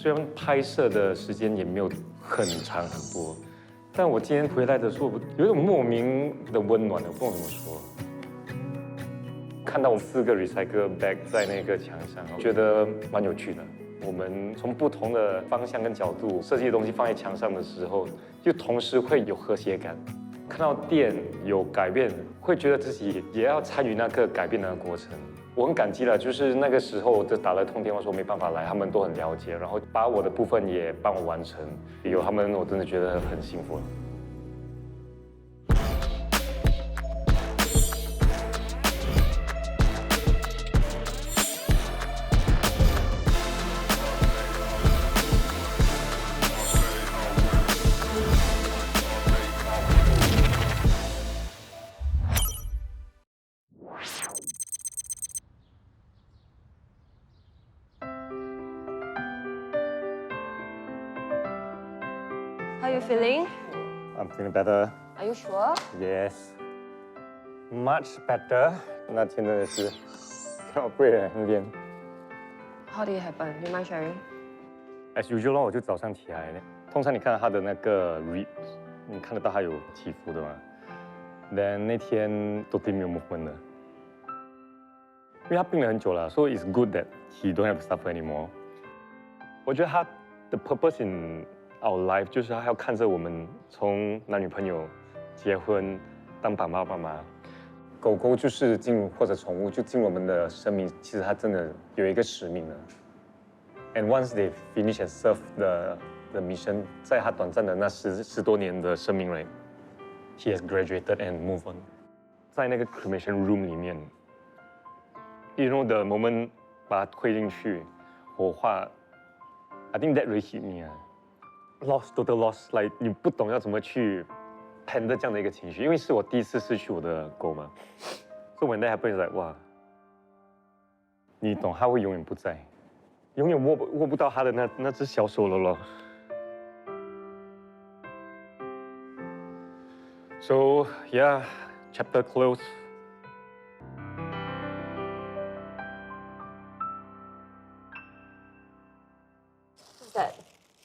虽然拍摄的时间也没有很长很多，但我今天回来的时候，有一种莫名的温暖，我不知道怎么说。看到我4个 recycle bag 在那个墙上，我觉得蛮有趣的。我们从不同的方向跟角度设计的东西放在墙上的时候，就同时会有和谐感。看到店有改变，会觉得自己也要参与那个改变的过程。我很感激了，就是那个时候就打了通电话说没办法来，他们都很了解，然后把我的部分也帮我完成。有他们，我真的觉得很幸福了。How are you feeling? I'm feeling better. Are you sure? Yes, much better. 那天真的是看到贵人那边。How did it happen? Do you mind sharing? As usual， 我就早上起来，通常你看到他的那个 ribs， 你看得到他有起伏的嘛 ？Then 那天都没有 movement 的，因为他病了很久了，所以 it's good that he don't have to suffer anymore。我觉得他的 purpose in our life 就是他要看着我们从男女朋友、结婚、当爸爸妈妈。狗狗就是进入或者宠物就进入我们的生命，其实它真的有一个使命的。And once they finish and serve the mission， 在他短暂的那十多年的生命里 ，he has graduated and move on。在那个 cremation room 里面 ，you know the moment 把它推进去火化 ，I think that really hit me 啊 ，lost total loss，like 你不懂要怎么去 handle 这样的一个情绪，因为是我第一次失去我的狗嘛，so when that happens， like 哇，你懂，它会永远不在。永远握不到他的那只小手了咯。So yeah, chapter close.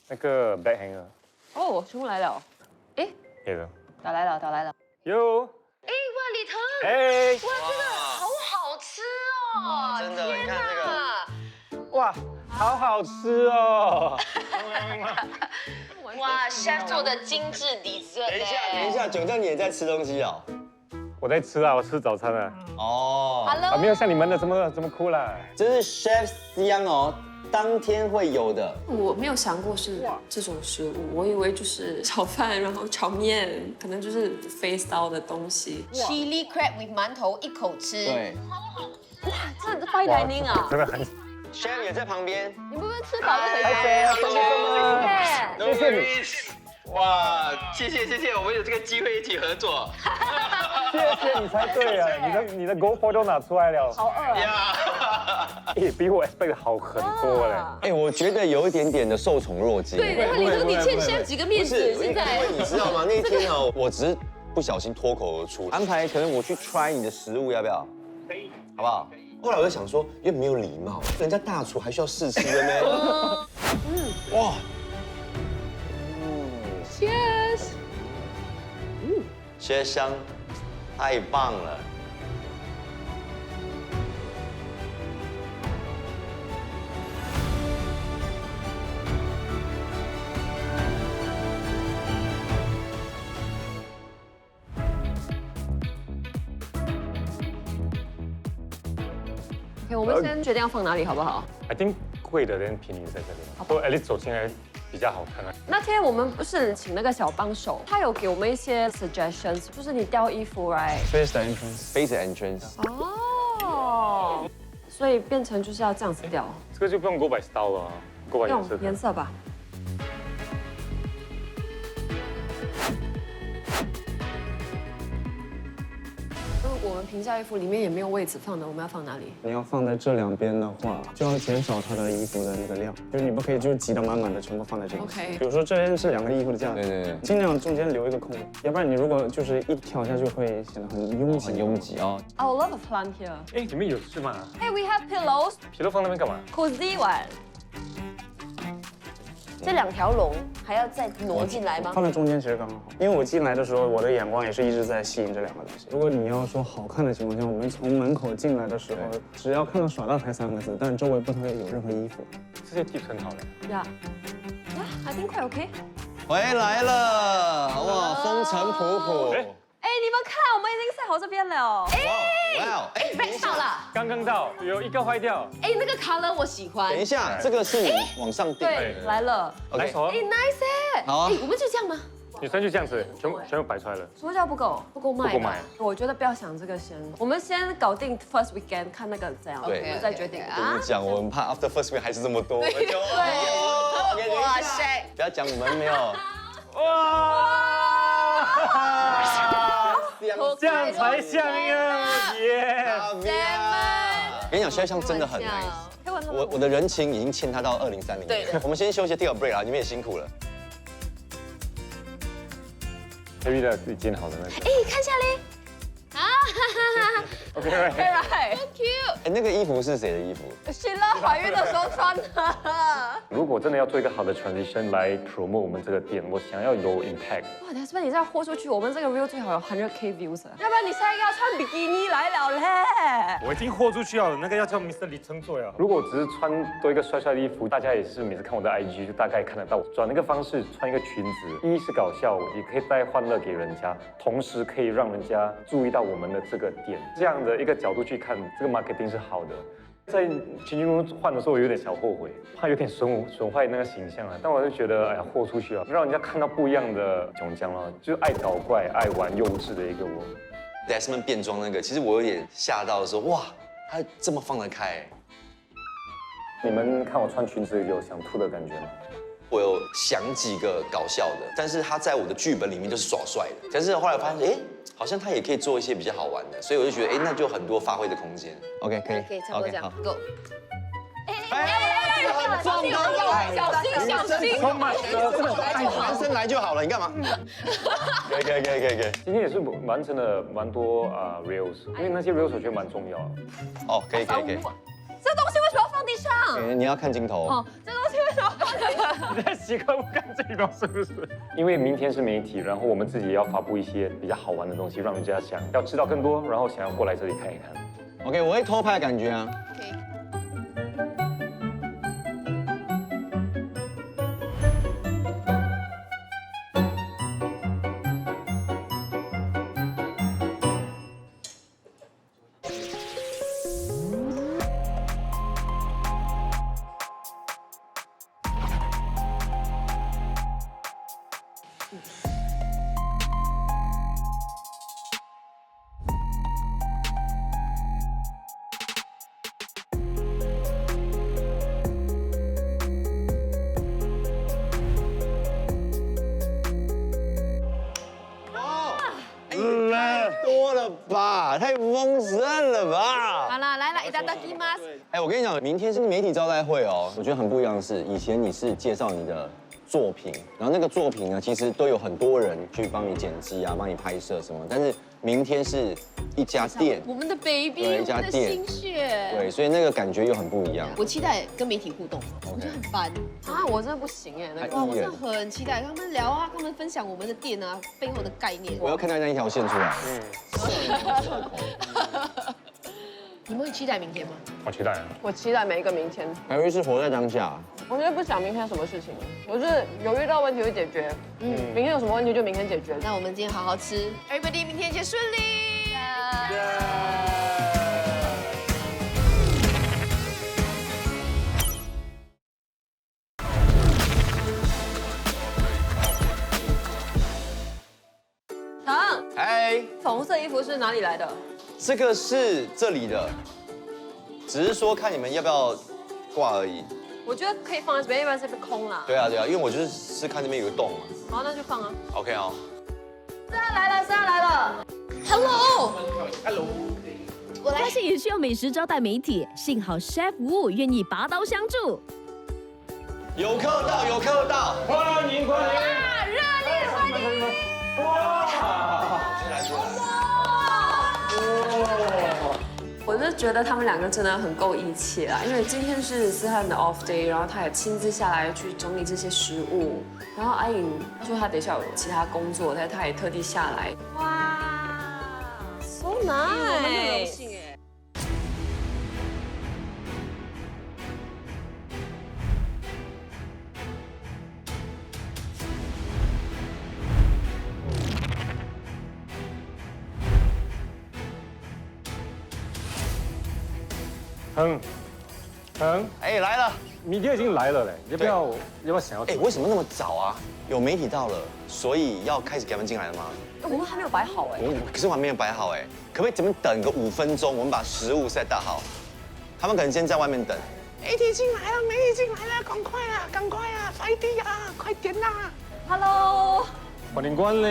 那个 bag hanger。哦，全部来了。哎，给的。打来了，打来了。哟。哎，哇，李腾，哎。哇，这个好好吃哦！真的，你看这个，哇，好好吃哦。哇，chef 做的精致dessert。等一下，囧酱你也在吃东西哦？我在吃啊，我吃早餐啊。哦 Hello， 没有像你们的这么酷啦。这是 chef 香哦，当天会有的。我没有想过是这种食物，我以为就是炒饭，然后炒面，可能就是非 style 的东西。 Chili crab with 馒头一口吃。对这 fine dining 啊！真的很。 ，chef 也在旁边。你不是吃饱就回家？谢谢你。哇，谢谢，我们有这个机会一起合作。谢谢你才对啊！你的 GoPro 都拿出来了。好饿啊！呀，也比我 expect 好很多嘞。哎，我觉得有一点点的受宠若惊。对，然后你欠 chef 几个面子，现在。因为你知道吗？那一天哦，我只是不小心脱口而出，安排可能我去 try 你的食物，要不要？可以，好不好？后来我就想说，因为没有礼貌，人家大厨还需要试吃的呢。哇！ Cheers！ 学香，太棒了！OK， 我们先决定要放哪里，好不好？ I think 贵的跟便宜的在这边，所以 at least 走进来比较好看啊。那天我们不是请那个小帮手，他有给我们一些 suggestions，就是你吊衣服，right？ Face the entrance. Face the entrance. 哦，所以变成就是要这样子吊，这个就不用 go by style 了，go by 用颜色。颜色吧。我们平价衣服里面也没有位置放的，我们要放哪里？你要放在这两边的话，就要减少它的衣服的那个量，就是你不可以就挤得满满的全部放在这里。 OK 比如说这边是2个衣服的架子，对，尽量中间留一个空，要不然你如果就是一挑下去会显得很拥挤。很拥挤哦。 I love a plant here. 哎，里面有是吗？ Hey, we have pillows. 皮都放那边干嘛？ Cozy one. 这2条龙还要再挪进来吗？放在中间其实刚刚好，因为我进来的时候，我的眼光也是一直在吸引这2个东西。如果你要说好看的情况下，我们从门口进来的时候，只要看到耍大牌3个字，但周围不能有任何衣服。这些 tips 很好的。呀，I think quite OK。回来了，好不好？风尘仆仆。哎，你们看，我们已经晒好这边了。哇，哎， Red 到了，刚刚到，有一个坏掉。哎，那个 color 我喜欢。等一下，这个是你往上订。对，来了。来手啊哎，，nice 哎。好啊哎，我们就这样吗？女生就这样子，全部摆出来了。说教不够卖吧。不够卖我觉得不要想这个先，我们先搞定 first weekend， 看那个怎样，对我们再决定。跟你讲，我们怕 after first week 还是这么多。对。哇塞！不要讲我们没有。哇！这样才像样，耶！跟你讲，肖像真的很 nice。我的人情已经欠他到2030年。我们先休息第2个 break 啦，你们也辛苦了。Harry 的自己煎好的那个。哎，看下嘞。啊OK， Right， ，cute。哎，那个衣服是谁的衣服？希拉怀孕的时候穿的。如果真的要做一个好的 transition 来 promote 我们这个店，我想要有 impact。哇，但是你这样豁出去，我们这个 reel 最好有100K views，要不然你现在要穿比基尼来了嘞。我已经豁出去了，那个要叫 Mr. 李承做呀。如果只是穿多一个帅帅的衣服，大家也是每次看我的 IG 就大概看得到。转那个方式，穿一个裙子，一是搞笑，也可以带欢乐给人家，同时可以让人家注意到我们的这个店。这样的一个角度去看，这个 marketing 是好的。在情侣换的时候，我有点小后悔，怕有点损坏那个形象啊。但我就觉得，哎呀，豁出去啊，让人家看到不一样的囧江了，就是爱搞怪、爱玩幼稚的一个我。Desmond 变装那个，其实我有点吓到，说哇，他这么放得开。你们看我穿裙子有想吐的感觉吗？我有想几个搞笑的，但是他在我的剧本里面就是耍帅的。但是后来发现，哎，好像他也可以做一些比较好玩的，所以我就觉得，哎，那就很多发挥的空间。OK， 可以，可以，差不多这样好。 ，Go。小心小心！充满男生来就好了，你干嘛？可以。今天也是完成了蛮多reels， 因为那些 reels 我觉得蛮重要的。哦，可以。这东西为什么要放地上？你要看镜头。哦，这东西为什么要放地上？你在习惯不看镜头是不是？因为明天是媒体，然后我们自己也要发布一些比较好玩的东西，让人家想要知道更多，然后想要过来这里看一看。OK， 我会偷拍的感觉啊。多了吧，太丰盛了吧！好了，来了，いただきます。哎，我跟你讲，明天是媒体招待会哦。我觉得很不一样的是，以前你是介绍你的作品，然后那个作品呢，其实都有很多人去帮你剪辑啊，帮你拍摄什么。但是明天是一家店，我们的 baby， 对我们的心血。对，所以那个感觉又很不一样。我期待跟媒体互动，我觉得很烦。啊，我真的不行哎，那个哇，我真的很期待跟他们聊啊，跟他们分享我们的店啊背后的概念。我要看到那一条线出来。你们会期待明天吗？我期待啊！我期待每一个明天。还有是活在当下。我觉得不想明天什么事情，我是有遇到问题会解决。明天有什么问题就明天解决。那我们今天好好吃 ，Everybody， 明天一切顺利。糖，哎，粉红色衣服是哪里来的？这个是这里的，只是说看你们要不要挂而已。我觉得可以放在这边，一般是被空啦。对啊，因为我就是看那边有个洞嘛。好，那就放啊。 OK 哦。现在来了。 Hello，我发现也需要美食招待媒体，幸好 Chef Wu 愿意拔刀相助。有客到，欢迎！热烈欢迎！我是觉得他们两个真的很够义气啦，因为今天是思翰的 off day， 然后他也亲自下来去整理这些食物，然后阿颖说他等一下有其他工作，但他也特地下来。哇，so nice。哎，来了。明天已经来了嘞，要不要想要？哎，为什么那么早啊？有媒体到了，所以要开始给他们进来了吗？我们还没有摆好哎。可是我还没有摆好哎，可不可以咱们等个5分钟，我们把食物 set 好？他们可能先在外面等。媒体进来了，媒体进来了，赶快啊，赶快啊，快点啊，快点呐 Hello， 欢迎光临。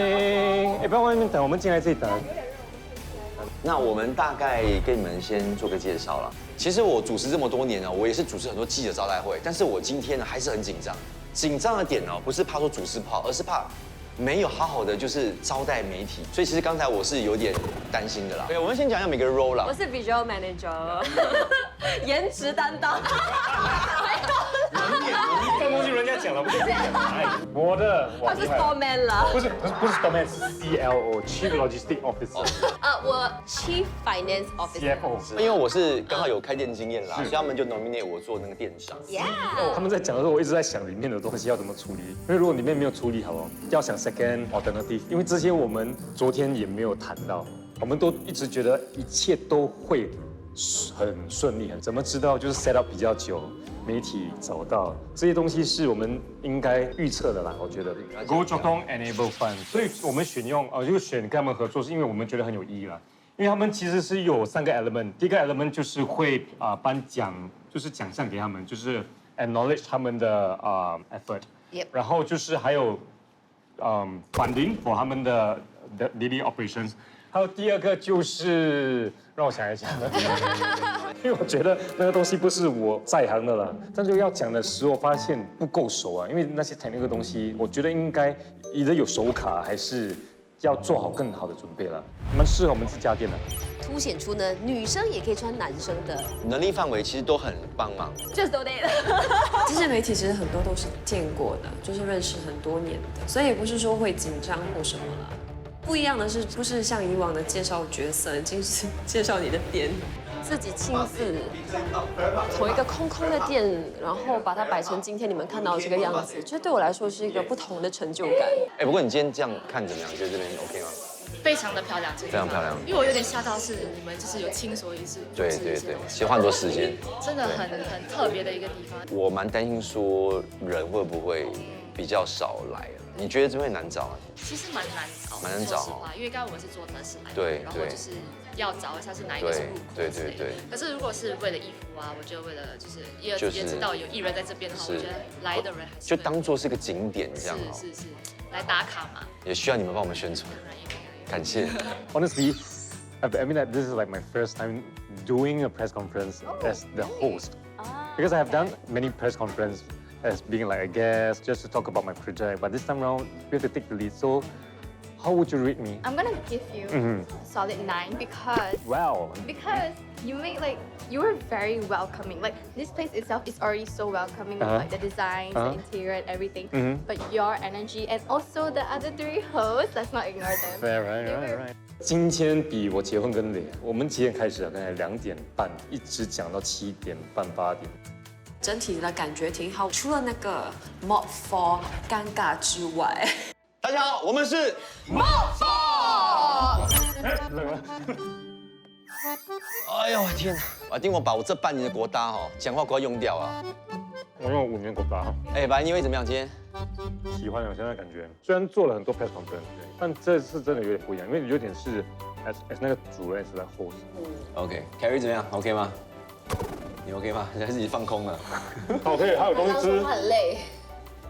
哎，不要外面等，我们进来这里等。那我们大概跟你们先做个介绍了。其实我主持这么多年呢，我也是主持很多记者招待会，但是我今天呢还是很紧张。紧张的点呢，不是怕说主持不好，而是怕没有好好的就是招待媒体。所以其实刚才我是有点担心的啦。对，我们先讲一下每个 role 啦。我是 visual manager， 颜值担当。这东西人家讲了，不是讲我的，他是 store man 了。不是 store man， 是 CLO Chief Logistic Officer。我 Chief Finance Officer。 CFO。因为我是刚好有开店经验啦，所以他们就 nominate 我做那个电商。他们在讲的时候，我一直在想里面的东西要怎么处理，因为如果里面没有处理好哦，要想 second alternative， 因为这些我们昨天也没有谈到，我们都一直觉得一切都会很顺利，怎么知道就是 set up 比较久，媒体找到这些东西是我们应该预测的啦，我觉得。Go Jotong Enable Fund， 所以我们就选跟他们合作，是因为我们觉得很有意义啦。因为他们其实是有3个 element， 第一个 element 就是会颁奖，就是奖项给他们，就是 acknowledge 他们的effort， 然后就是还有funding for 他们的 daily operations， 还有第二个就是让我想一想，因为我觉得那个东西不是我在行的了，但是要讲的时候发现不够熟啊，因为那些technical的东西，我觉得应该either有手卡还是要做好更好的准备了，蛮适合我们这家店的。凸显出呢，女生也可以穿男生的。能力范围其实都很帮忙。Just donate。这些媒体其实很多都是见过的，就是认识很多年的，所以也不是说会紧张或什么啦。不一样的是，不是像以往的介绍角色，就是介绍你的店。自己亲自从一个空空的店，然后把它摆成今天你们看到的这个样子，这对我来说是一个不同的成就感。哎，不过你今天这样看怎么样？你觉得这边 OK 吗？非常的漂亮，这个非常漂亮。因为我有点吓到，是你们就是有亲手也是对，其实花很多时间，真的很特别的一个地方。我蛮担心说人会不会比较少来啊？你觉得这会难找啊？其实蛮难找，蛮难找哦。因为刚刚我们是做特斯拉，对，然后就是要找一下是哪一个是入口之类的。对。可是如果是为了衣服啊，我觉得为了就是也知道有艺人在这边的话，我觉得来的人还是就当做是个景点这样。是来打卡嘛。也需要你们帮我们宣传，感谢。Honestly, I mean that this is like my first time doing a press conference as the host, because I have done many press conferences as being like a guest just to talk about my project. But this time around, we have to take the lead. So, how would you rate me? I'm gonna give you a solid 9 because you were very welcoming. Like this place itself is already so welcoming, with, like the designs, the interior, and everything. But your energy and also the other 3 hosts, let's not ignore them. Fair, right. 今天比我结婚更累，我们几点开始啊？刚才2点半，一直讲到7点半8点。整体的感觉挺好，除了那个 Mod 4尴尬之外。大家好，我们是 Mod 4。冷了。哎呦我天哪！我听我把我这半年的国搭讲话快要用掉啊。我用5年国达。哎，白，你以为怎么样？今天喜欢我现在感觉，虽然做了很多 press conference， 但这次真的有点不一样，因为有点是 as 那个主人是在 host。OK，Carrie 怎么样 ？OK 吗？你 OK 吗？你还是放空了。OK， 还有东西吃。很累。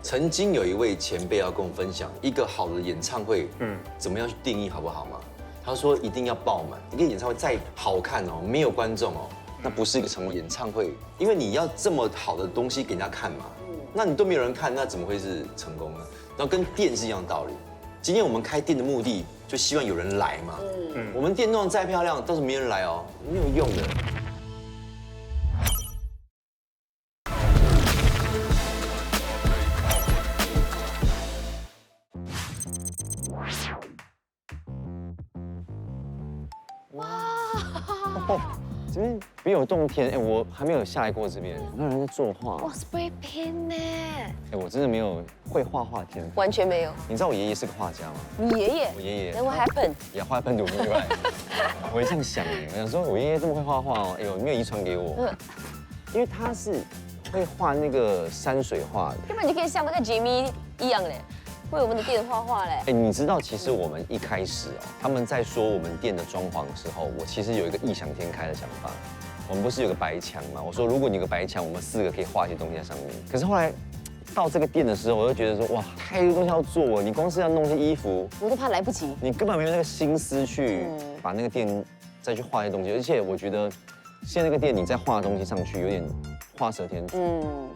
曾经有一位前辈要跟我分享一个好的演唱会，怎么样去定义好不好吗？他说一定要爆满，一个演唱会再好看没有观众那不是一个成功演唱会，因为你要这么好的东西给人家看嘛，那你都没有人看，那怎么会是成功呢？然后跟店是一样的道理。今天我们开店的目的就希望有人来嘛，我们店弄得再漂亮，但是没人来没有用的。这边别有洞天，哎，我还没有下来过这边，那人在作画。哇 ，spray paint 呢？哎，我真的没有会画画天赋。完全没有。你知道我爷爷是个画家吗？你爷爷？我爷爷。 Then what happened？ 也画喷涂对吧？我也这样想哎，我想说我爷爷这么会画画哦，哎呦，没有遗传给我。因为他是会画那个山水画的。要不然你可以像那个 Jimmy 一样嘞，为我们的店画画嘞。哎，你知道其实我们一开始哦，他们在说我们店的装潢的时候，我其实有一个异想天开的想法。我们不是有个白墙吗？我说如果你有个白墙，我们4个可以画一些东西在上面。可是后来到这个店的时候，我就觉得说哇，太多东西要做，你光是要弄些衣服，我都怕来不及。你根本没有那个心思去把那个店再去画一些东西。而且我觉得现在那个店你再画东西上去，有点画蛇添足。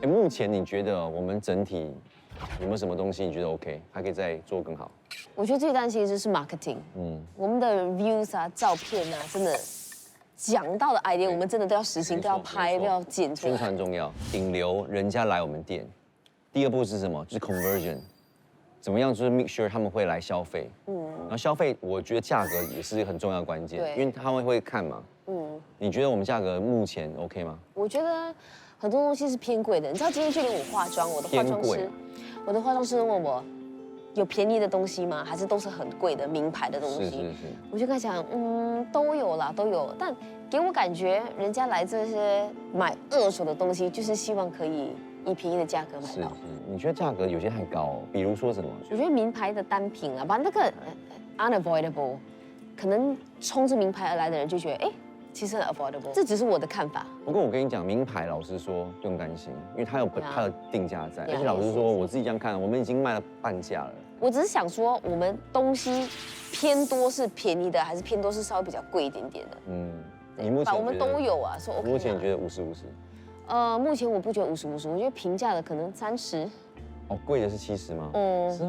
哎，目前你觉得我们整体有没有什么东西你觉得 OK， 还可以再做更好？我觉得最担心的就是 marketing。我们的 views 啊、照片啊，真的讲到的 idea， 我们真的都要实行，都要拍，都要剪出来。宣传重要，引流人家来我们店。第2步是什么？就是 conversion， 怎么样？就是 make sure 他们会来消费。然后消费，我觉得价格也是很重要的关键，因为他们会看嘛。你觉得我们价格目前 OK 吗？我觉得很多东西是偏贵的。你知道今天就连我化妆，我的化妆师问我有便宜的东西吗？还是都是很贵的名牌的东西？是。我就跟他讲，都有啦，都有。但给我感觉，人家来这些买2手的东西，就是希望可以以便宜的价格买到。你觉得价格有些太高哦？比如说什么？我觉得名牌的单品啊，把那个 unavoidable， 可能冲着名牌而来的人就觉得，哎，其实很 affordable。这只是我的看法。不过我跟你讲，名牌老实说不用担心，因为它有它的定价在。而且老实说，我自己这样看，我们已经卖了半价了。我只是想说，我们东西偏多是便宜的，还是偏多是稍微比较贵一点点的？你目前我们都有啊，说 OK。目前你觉得50-50？目前我不觉得50-50，我觉得平价的可能30。哦，贵的是70吗？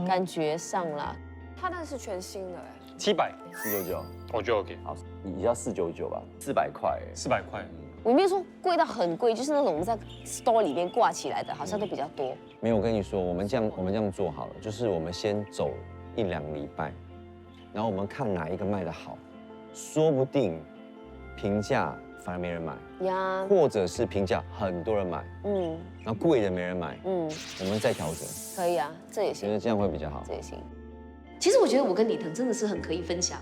感觉上啦。它那是全新的哎。 700，499，我觉得 OK。好，也要499吧，400块。400块。我没有说贵到很贵，就是那种我们在 store 里面挂起来的，好像都比较多。没有，我跟你说，我们这样做好了，就是我们先走1-2礼拜，然后我们看哪一个卖得好，说不定平价反而没人买呀，或者是平价很多人买，然后贵的没人买，我们再调整。可以啊，这也行。觉得这样会比较好。这也行。其实我觉得我跟李腾真的是很可以分享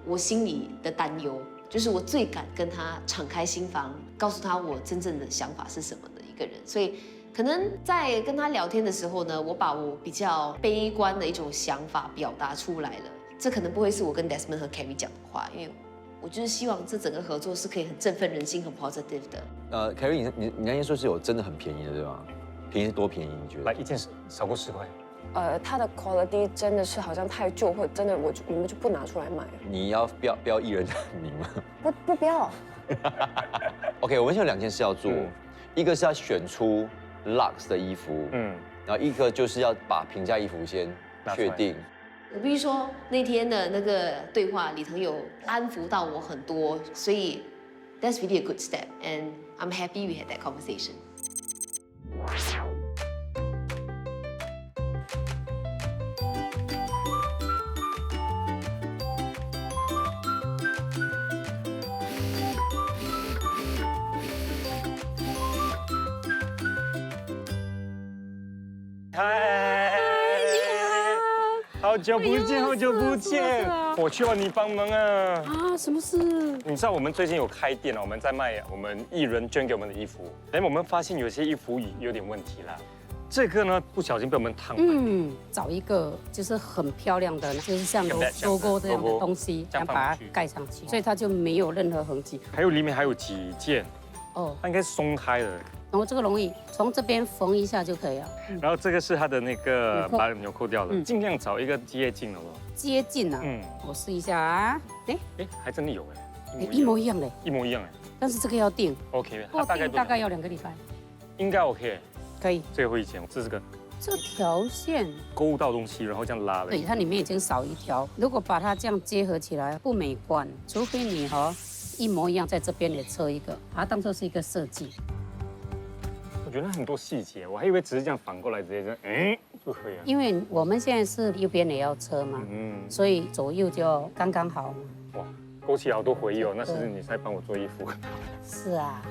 我心里的担忧。就是我最敢跟他敞开心房，告诉他我真正的想法是什么的一个人，所以可能在跟他聊天的时候呢，我把我比较悲观的一种想法表达出来了。这可能不会是我跟 Desmond 和 Carrie 讲的话，因为我就是希望这整个合作是可以很振奋人心、很 positive 的。Carrie， 你那天说是有真的很便宜的，对吧？便宜是多便宜？你觉得？来1件少过10块。它的 quality 真的是好像太旧，或真的我们就不拿出来卖。你要标艺人的名吗？不要。OK， 我们现在有2件事要做，一个是要选出 Lux 的衣服，然后一个就是要把平价衣服先确定。我必须说那天的那个对话，李腾有安抚到我很多，所以 that's really a good step, and I'm happy we had that conversation. 嗨，好久不见，好久不见！我需要你帮忙啊！啊，什么事？你知道我们最近有开店了，我们在卖我们艺人捐给我们的衣服，但我们发现有些衣服有点问题啦。这个呢，不小心被我们烫坏。找一个就是很漂亮的，就是像logo这样的东西，然后把它盖上去，所以它就没有任何痕迹。还有里面还有几件，它应该是松开的。然后这个容易从这边缝一下就可以了。然后这个是它的那个把纽扣掉了，尽量找一个接近的咯。接近啊，我试一下啊，还真的有一模一样嘞，一模一样哎。但是这个要订 ，OK， 它大概要2个礼拜，应该 OK， 可以。最后一件，这个这条线勾到东西，然后这样拉了。对，它里面已经少一条，如果把它这样结合起来不美观，除非你一模一样，在这边也车一个，把它当做是一个设计。我觉得很多细节，我还以为只是这样反过来直接这样，就可以了。因为我们现在是右边也要车嘛，所以左右就刚刚好。哇，勾起好多回忆哦。那是你在帮我做衣服。是啊。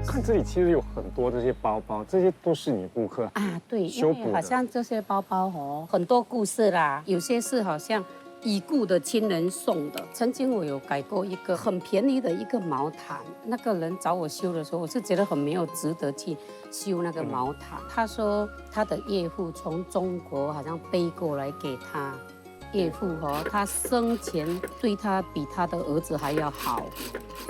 看这里其实有很多这些包包，这些都是你顾客啊，对，修补的。好像这些包包哦，很多故事啦，有些是好像已故的亲人送的。曾经我有改过一个很便宜的一个毛毯，那个人找我修的时候，我是觉得很没有值得去修那个毛毯。他说他的岳父从中国好像背过来给他。岳父他生前对他比他的儿子还要好，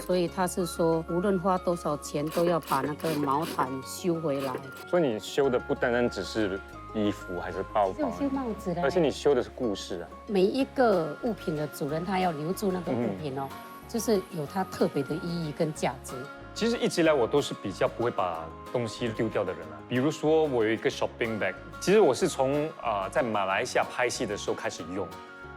所以他是说无论花多少钱都要把那个毛毯修回来。所以你修的不单单只是衣服还是包包，修帽子的，而且你修的是故事啊。每一个物品的主人他要留住那个物品哦，就是有它特别的意义跟价值。其实一直以来我都是比较不会把东西丢掉的人啊。比如说我有一个 shopping bag， 其实我是从在马来西亚拍戏的时候开始用，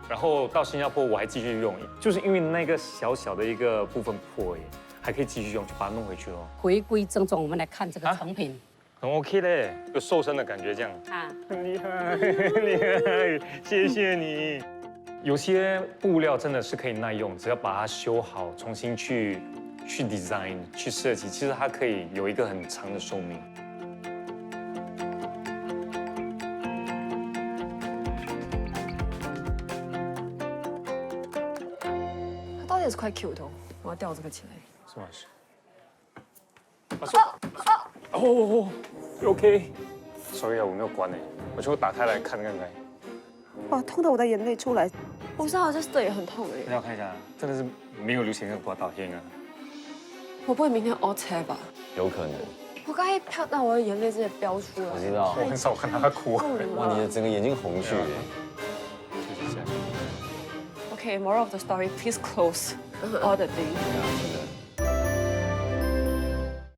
然后到新加坡我还继续用，就是因为那个小小的一个部分破而已，还可以继续用，就把它弄回去咯。回归正传，我们来看这个成品。很 OK 嘞，有瘦身的感觉这样。啊，很厉害，很厉害，谢谢你。有些布料真的是可以耐用，只要把它修好，重新去 design 去设计，其实它可以有一个很长的寿命。它到底也是块 Q 的，我要吊这个起来。是吗？是。哦 ，OK。sorry 啊，我没有关诶，我就打开来看看看。哇，痛到我的眼泪出来。我知道这这也很痛哎。大家看一下，真的是没有流行过多少天啊。我不会明天 O 车吧？有可能。我刚一看到我的眼泪直接飙出来。我知道。我很少看到他哭。哇，你的整个眼睛红去。Okay, moral of the story: please close all the things.